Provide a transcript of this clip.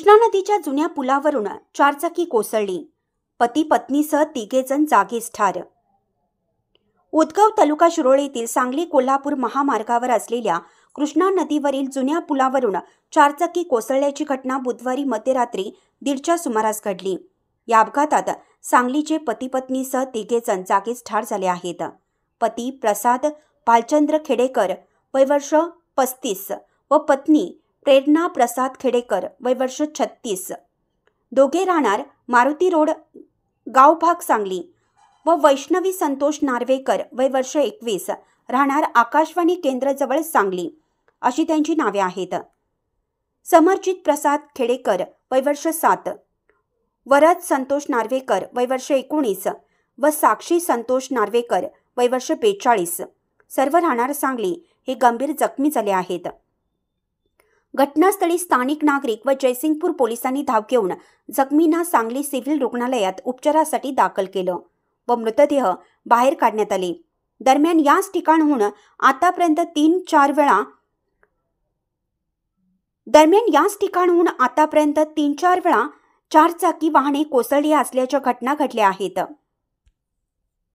कृष्णा नदीच्या जुन्या पुलावरून चारचाकी कोसळली. पती पत्नीसह तिघेजण जागीच ठार. उदगव तालुका शिरोळ येथील सांगली कोल्हापूर महामार्गावर असलेल्या कृष्णा नदीवरील जुन्या पुलावरून चारचाकी कोसळल्याची घटना बुधवारी मध्यरात्री 1:30च्या सुमारास घडली. या अपघातात सांगलीचे पती पत्नीसह तिघेजण जागीच ठार झाले आहेत. पती प्रसाद भालचंद्र खेडेकर वय वर्ष 35 व पत्नी प्रेरणा प्रसाद खेडेकर वय वर्ष 36. दोघे राहणार मारुती रोड गावभाग सांगली व वैष्णवी संतोष नार्वेकर वय वर्ष 21 राहणार आकाशवाणी केंद्रजवळ सांगली अशी त्यांची नावे आहेत. समरजित प्रसाद खेडेकर वय वर्ष 7, वरद संतोष नार्वेकर वय वर्ष 19 व साक्षी संतोष नार्वेकर वय वर्ष 42 सर्व राहणार सांगली हे गंभीर जखमी झाले आहेत. घटनास्थळी स्थानिक नागरिक व जयसिंगपूर पोलिसांनी धाव घेऊन जखमींना सांगली सिव्हिल रुग्णालयात उपचारासाठी दाखल केलं व मृतदेह बाहेर काढण्यात आले. दरम्यान याच ठिकाणाहून आतापर्यंत 3-4 वेळा चारचाकी वाहने कोसळली असल्याच्या घटना घडल्या आहेत.